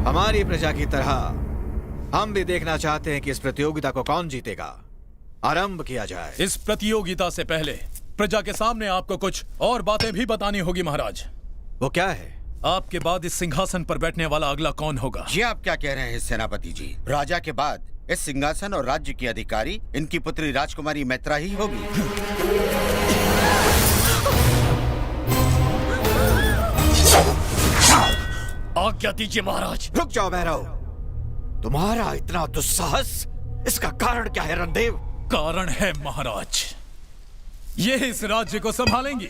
हमारी प्रजा की तरह हम भी देखना चाहते हैं कि इस प्रतियोगिता को कौन जीतेगा। आरंभ किया जाए। इस प्रतियोगिता से पहले प्रजा के सामने आपको कुछ और बातें भी बतानी होगी महाराज। वो क्या है? आपके बाद इस सिंहासन पर बैठने वाला अगला कौन होगा? ये आप क्या कह रहे हैं सेनापति जी? राजा के बाद इस सिंहासन और राज्य की अधिकारी इनकी पुत्री राजकुमारी मैत्रा ही होगी। आज्ञा दीजिए महाराज। रुक जाओ भैरव, तुम्हारा इतना दुस्साहस, इसका कारण क्या है रणदेव? कारण है महाराज, ये इस राज्य को संभालेंगी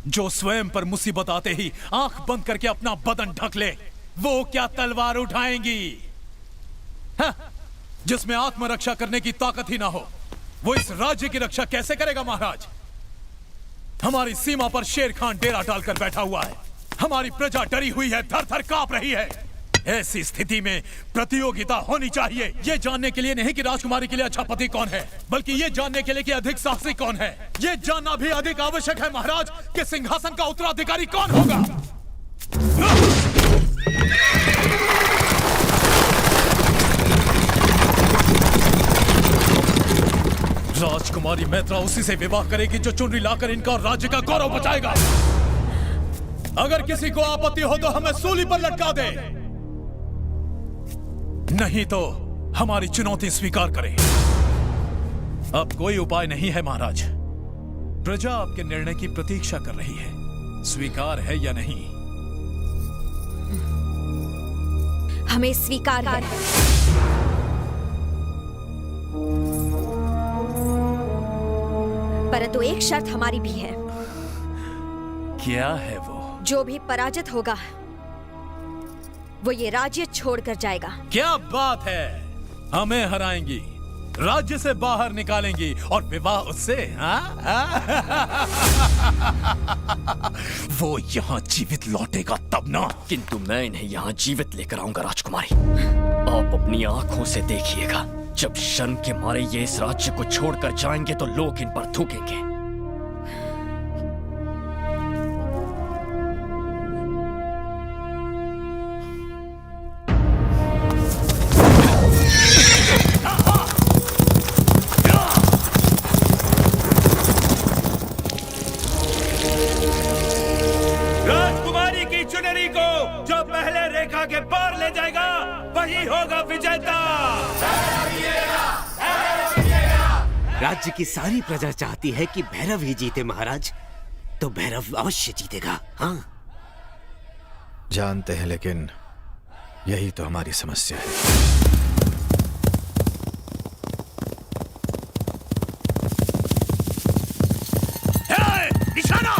जो स्वयं पर मुसीबत आते ही आंख बंद करके अपना बदन ढक ले। वो क्या तलवार उठाएंगी? हाँ, जिसमें आत्मरक्षा करने की ताकत ही ना हो, वो इस राज्य की रक्षा कैसे करेगा महाराज? हमारी सीमा पर शेर खान डेरा डालकर बैठा हुआ है, हमारी प्रजा डरी हुई है, थर थर कांप रही है। ऐसी स्थिति में प्रतियोगिता होनी चाहिए, ये जानने के लिए नहीं कि राजकुमारी के लिए अच्छा पति कौन है, बल्कि ये जानने के लिए कि अधिक साहसी कौन है। ये जानना भी अधिक आवश्यक है महाराज कि सिंहासन का उत्तराधिकारी कौन होगा। राजकुमारी मैत्रा उसी से विवाह करेगी जो चुनरी लाकर इनका और राज्य का गौरव बचाएगा। अगर किसी को आपत्ति हो तो हमें सूली पर लटका दे, नहीं तो हमारी चुनौती स्वीकार करें। अब कोई उपाय नहीं है महाराज, प्रजा आपके निर्णय की प्रतीक्षा कर रही है। स्वीकार है या नहीं? हमें स्वीकार है। परंतु एक शर्त हमारी भी है। क्या है वो? जो भी पराजित होगा वो ये राज्य छोड़कर जाएगा। क्या बात है, हमें हराएंगी, राज्य से बाहर निकालेंगी और विवाह उससे? वो यहाँ जीवित लौटेगा तब ना। किंतु मैं इन्हें यहाँ जीवित लेकर आऊंगा राजकुमारी। आप अपनी आंखों से देखिएगा, जब शर्म के मारे ये इस राज्य को छोड़कर जाएंगे तो लोग इन पर थूकेंगे। राजकुमारी की चुनरी को जो पहले रेखा के पार ले जाएगा वही होगा विजेता। राज्य की सारी प्रजा चाहती है कि भैरव ही जीते महाराज, तो भैरव अवश्य जीतेगा। हाँ जानते हैं, लेकिन यही तो हमारी समस्या है। निशाना!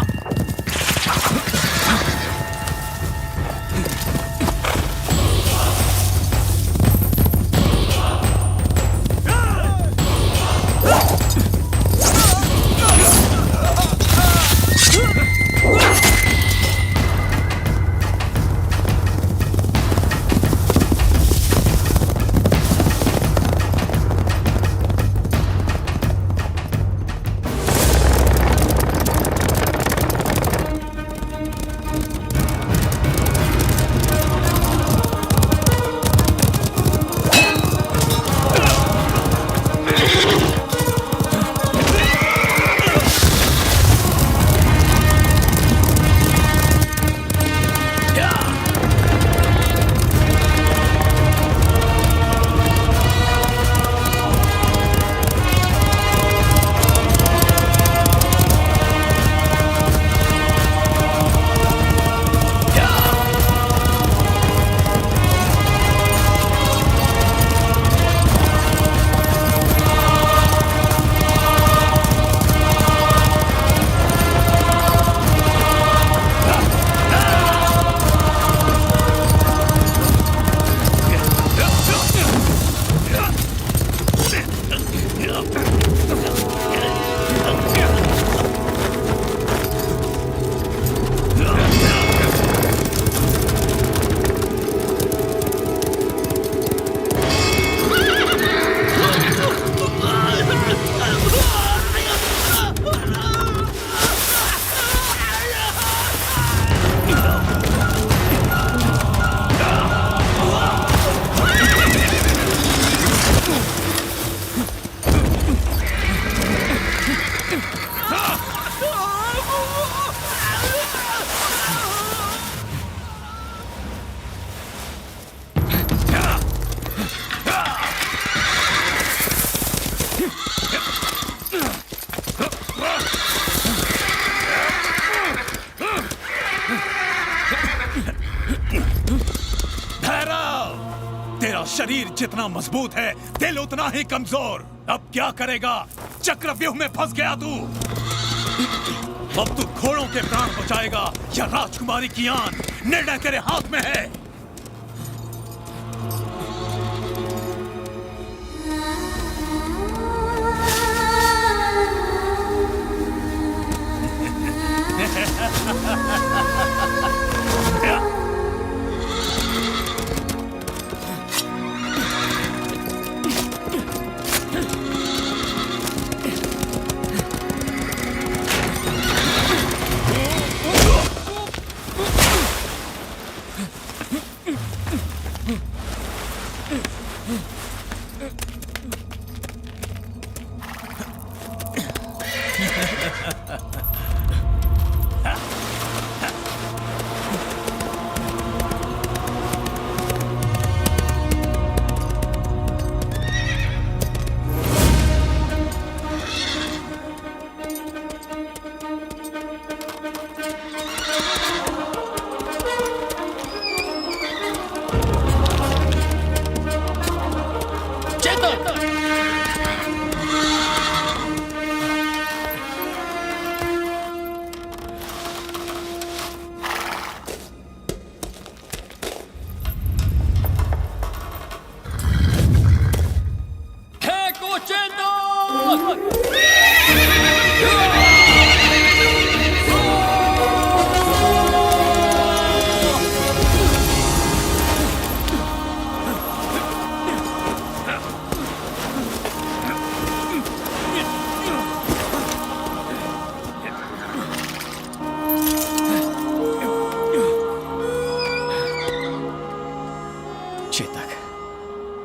शरीर जितना मजबूत है, दिल उतना ही कमजोर। अब क्या करेगा? चक्रव्यूह में फंस गया तू। अब तू घोड़ों के प्राण बचाएगा या राजकुमारी की आन? निर्णय तेरे हाथ में है।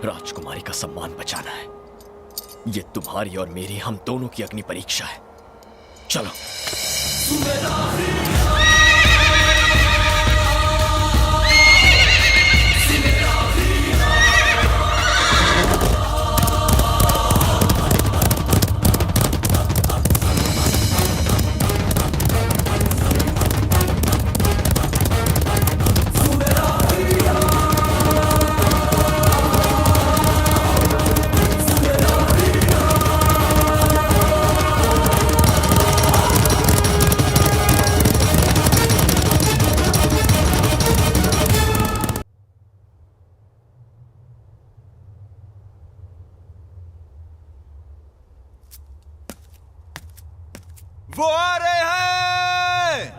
राजकुमारी का सम्मान बचाना है। ये तुम्हारी और मेरी, हम दोनों की अग्नि परीक्षा है। चलो। वो आ रहे हैं।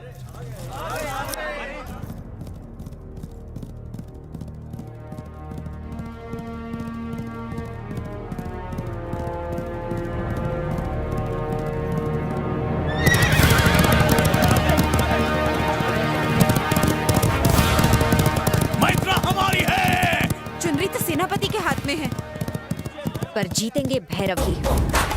मैत्रा हमारी है। चुनरी तो सेनापति के हाथ में है, पर जीतेंगे भैरव ही।